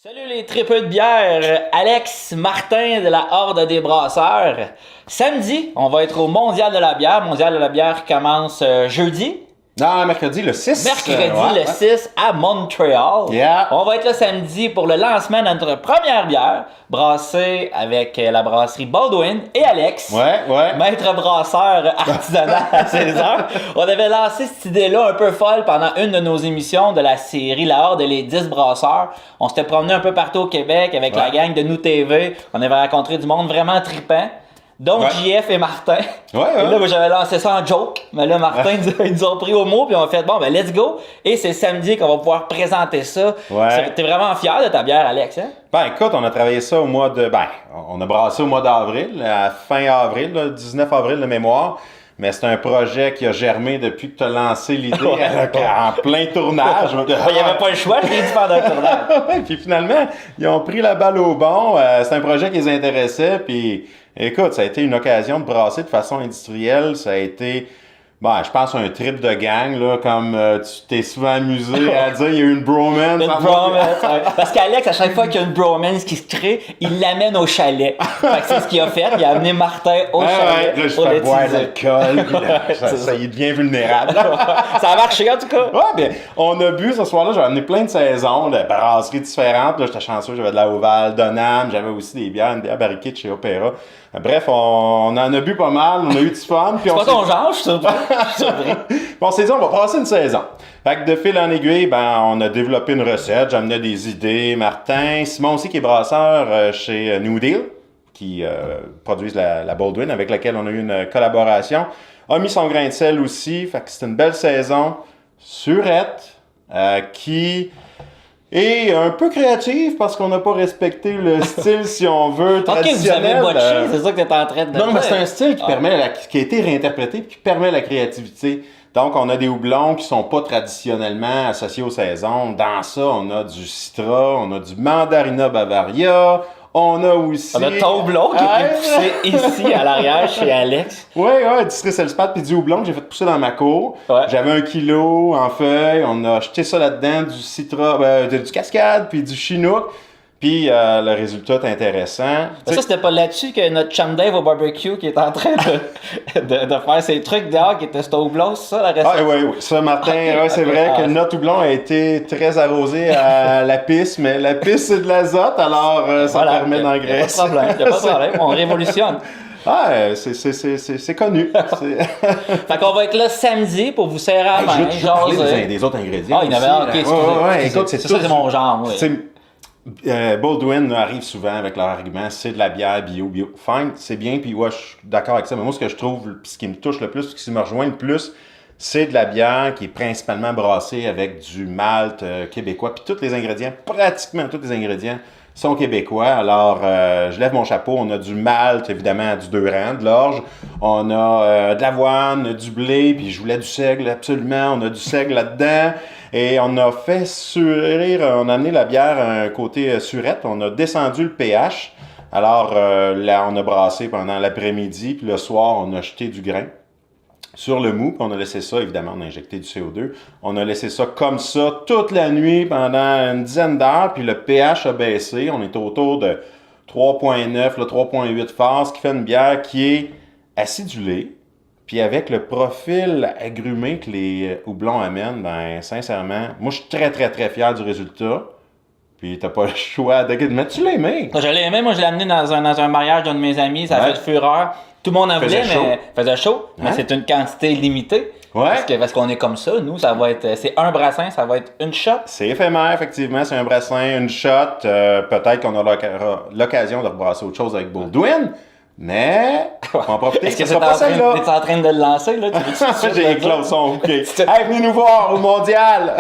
Salut les tripeux de bière, Alex Martin de la Horde des Brasseurs. Samedi, on va être au Mondial de la bière. Mondial de la bière commence jeudi. Non, mercredi le 6. Mercredi le 6 à Montréal. Yeah. On va être là samedi pour le lancement de notre première bière, brassée avec la brasserie Baldwin et Alex. Ouais. Maître brasseur artisanal à César. On avait lancé cette idée-là un peu folle pendant une de nos émissions de la série La Horde et les 10 brasseurs. On s'était promené un peu partout au Québec avec la gang de Nous TV. On avait rencontré du monde vraiment trippant. Donc, JF et Martin. Et là, moi, j'avais lancé ça en joke. Mais là, Martin, ils nous ont pris au mot. Puis on a fait, bon, ben, let's go. Et c'est samedi qu'on va pouvoir présenter ça. T'es vraiment fier de ta bière, Alex, hein? Ben, écoute, on a travaillé ça au mois de... Ben, on a brassé au mois d'avril, à fin avril, là, 19 avril de mémoire. Mais c'est un projet qui a germé depuis que tu as lancé l'idée en plein tournage. Il n'y avait pas le choix, j'ai dû faire un tournage. Puis finalement, ils ont pris la balle au bon. C'est un projet qui les intéressait. Puis écoute, ça a été une occasion de brasser de façon industrielle. Ça a été... Bon, je pense un trip de gang, là, comme tu t'es souvent amusé à dire, il y a eu une bromance. Parce qu'Alex, à chaque fois qu'il y a une bromance qui se crée, il l'amène au chalet. Fait que c'est ce qu'il a fait, il a amené Martin au chalet. Là, je fais boire de l'alcool, ça il devient vulnérable. Ça a marché en tout cas. Ouais, bien, on a bu ce soir-là, j'ai amené plein de saisons, de brasseries différentes. Là, j'étais chanceux, j'avais de la Oval, Donham, j'avais aussi une bière barriquée de chez Opéra. Bref, on en a bu pas mal, on a eu du fun. C'est pas ton genre, je sais pas. On s'est dit, on va passer une saison. Fait que de fil en aiguille, ben, on a développé une recette, j'amenais des idées. Martin, Simon aussi qui est brasseur chez New Deal, qui produisent la Baldwin, avec laquelle on a eu une collaboration, a mis son grain de sel aussi. Fait que c'est une belle saison. Surette, qui... Et un peu créatif parce qu'on n'a pas respecté le style, si on veut, traditionnel. Ok, vous avez botché, c'est ça que tu es en train de dire. Non, mais c'est un style qui a été réinterprété et qui permet la créativité. Donc, on a des houblons qui sont pas traditionnellement associés aux saisons. Dans ça, on a du Citra, on a du Mandarina Bavaria, on a aussi... On a ton houblon qui est poussé ici, à l'arrière, chez Alex. Oui, du Strisselspad puis du houblon que j'ai fait pousser dans ma cour. Ouais. J'avais 1 kilo en feuilles. On a jeté ça là-dedans, du Citra, du Cascade puis du Chinook. Puis le résultat est intéressant. Mais ça, c'était pas là-dessus que notre chum Dave au barbecue qui est en train de faire ses trucs dehors, qui était ce houblon, c'est ça la recette? Ah oui. Ça, Martin, c'est vrai que notre houblon a été très arrosé à la pisse, mais la pisse, c'est de l'azote, alors ça permet d'engraisser. Il n'y a pas de problème, on révolutionne. Ah, c'est connu. Fait qu'on va être là samedi pour vous serrer à la main. Je vais parler des autres ingrédients. Ah, il y en avait ok, excusez. Écoute, c'est mon genre, oui. Baldwin arrive souvent avec leur argument, c'est de la bière bio. Fine, c'est bien, puis ouais, je suis d'accord avec ça. Mais moi, ce que je trouve, ce qui me touche le plus, ce qui me rejoint le plus, c'est de la bière qui est principalement brassée avec du malt québécois. Puis pratiquement tous les ingrédients sont québécois. Alors, je lève mon chapeau. On a du malt, évidemment, du 2 rangs, de l'orge. On a de l'avoine, du blé, puis je voulais du seigle, absolument. On a du seigle là-dedans. Et on a fait on a amené la bière à un côté surette. On a descendu le pH. Alors, là, on a brassé pendant l'après-midi, puis le soir, on a jeté du grain sur le mou, puis on a laissé ça, évidemment, on a injecté du CO2. On a laissé ça comme ça toute la nuit pendant une dizaine d'heures, puis le pH a baissé. On est autour de 3,9, 3,8 phases, ce qui fait une bière qui est acidulée. Puis avec le profil agrumé que les houblons amènent, ben sincèrement, moi je suis très très très fier du résultat. Puis t'as pas le choix de... Mais tu l'as aimé! Je l'ai aimé, moi je l'ai amené dans un mariage d'un de mes amis, ça a fait fureur. Tout le monde en voulait, mais faisait chaud. Mais c'est une quantité limitée. Ouais. Parce qu'on est comme ça, nous, ça va être. C'est un brassin, ça va être une shot. C'est éphémère, effectivement, c'est un brassin, une shot. Peut-être qu'on aura l'occasion de rebrasser autre chose avec Baldwin. Mais, on va en profiter. Est-ce que tu es en train de le lancer, là? J'ai éclos son bouquet. Hey, venez nous voir au mondial!